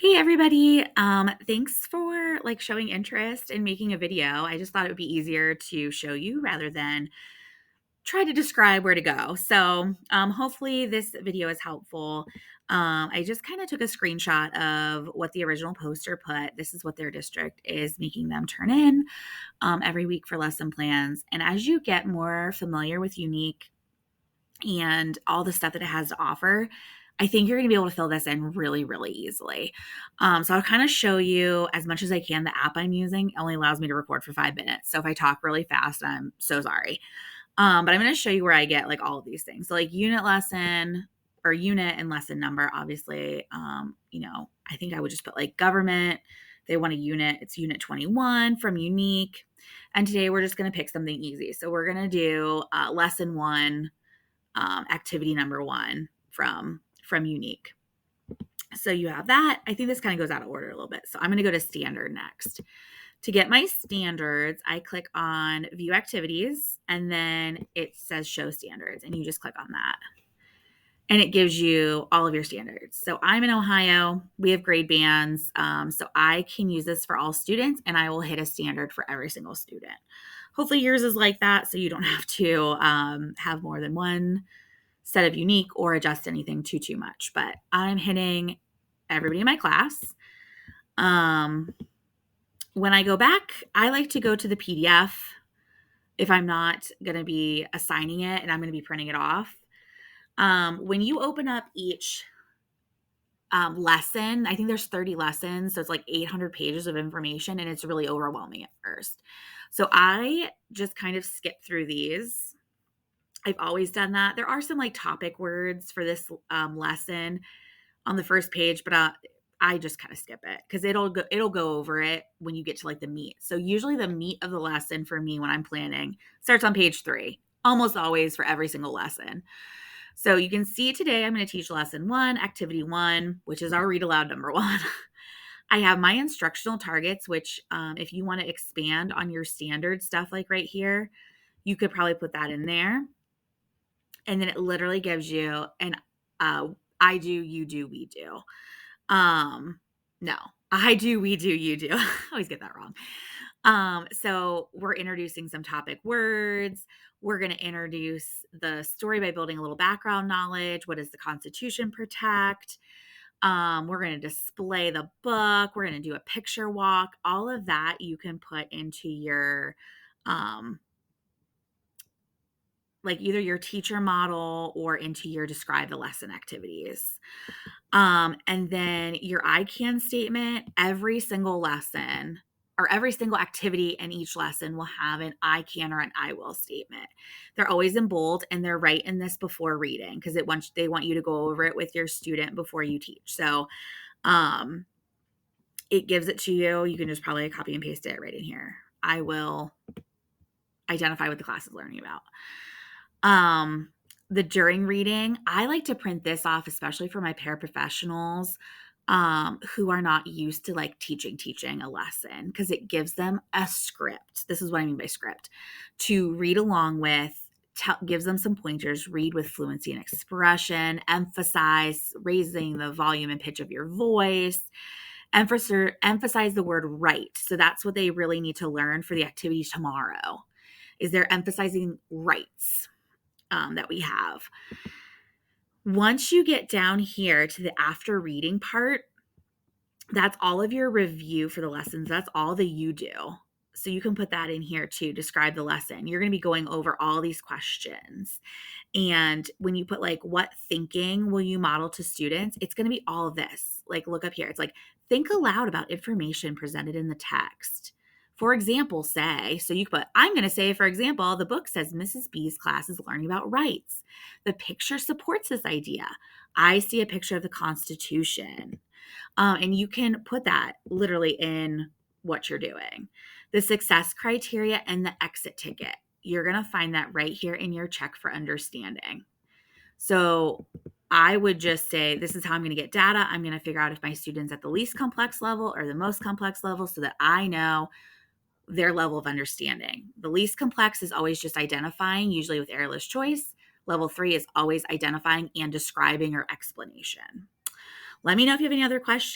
Hey everybody. Thanks for showing interest in making a video. I just thought it would be easier to show you rather than try to describe where to go. So hopefully this video is helpful. I just kind of took a screenshot of what the original poster put. This is what their district is making them turn in every week for lesson plans. And as you get more familiar with Unique and all the stuff that it has to offer, I think you're going to be able to fill this in really, really easily. So I'll kind of show you as much as I can. The app I'm using only allows me to record for 5 minutes. So if I talk really fast, I'm so sorry. But I'm going to show you where I get all of these things. So unit lesson or unit and lesson number, obviously, I think I would just put government. They want a unit. It's unit 21 from Unique. And today we're just going to pick something easy. So we're going to do lesson one, activity number one from Unique. So you have that. I think this kind of goes out of order a little bit. So I'm going to go to standard next. To get my standards, I click on view activities and then it says show standards and you just click on that. And it gives you all of your standards. So I'm in Ohio. We have grade bands. So I can use this for all students and I will hit a standard for every single student. Hopefully yours is like that so you don't have to have more than one set of Unique or adjust anything too much. But I'm hitting everybody in my class. When I go back, I like to go to the PDF if I'm not going to be assigning it and I'm going to be printing it off. When you open up each lesson, I think there's 30 lessons, so it's 800 pages of information, and it's really overwhelming at first. So I just kind of skip through these. I've always done that. There are some topic words for this lesson on the first page, but I just kind of skip it because it'll go over it when you get to the meat. So usually the meat of the lesson for me when I'm planning starts on page 3, almost always for every single lesson. So you can see today I'm going to teach lesson 1, activity 1, which is our read aloud number 1. I have my instructional targets, which if you want to expand on your standard stuff right here, you could probably put that in there. And then it literally gives you an I do, you do, we do. No, I do, we do, you do. I always get that wrong. So we're introducing some topic words. We're going to introduce the story by building a little background knowledge. What does the Constitution protect? We're going to display the book. We're going to do a picture walk. All of that you can put into your either your teacher model or into your describe the lesson activities. And then your I can statement, every single lesson or every single activity in each lesson will have an I can or an I will statement. They're always in bold and they're right in this before reading because they want you to go over it with your student before you teach. So it gives it to you. You can just probably copy and paste it right in here. I will identify what the class is learning about. The during reading, I like to print this off, especially for my paraprofessionals who are not used to teaching a lesson because it gives them a script. This is what I mean by script to read along with. Gives them some pointers, read with fluency and expression, emphasize raising the volume and pitch of your voice, emphasize the word right. So that's what they really need to learn for the activity tomorrow is they're emphasizing rights. That we have. Once you get down here to the after reading part, that's all of your review for the lessons. That's all that you do. So you can put that in here to describe the lesson. You're going to be going over all these questions. And when you put what thinking will you model to students, it's going to be all of this. Look up here. It's think aloud about information presented in the text. For example, so you put, I'm going to say, for example, the book says Mrs. B's class is learning about rights. The picture supports this idea. I see a picture of the Constitution. And you can put that literally in what you're doing. The success criteria and the exit ticket. You're going to find that right here in your check for understanding. So I would just say, this is how I'm going to get data. I'm going to figure out if my student's at the least complex level or the most complex level so that I know their level of understanding. The least complex is always just identifying, usually with errorless choice. Level 3 is always identifying and describing or explanation. Let me know if you have any other questions.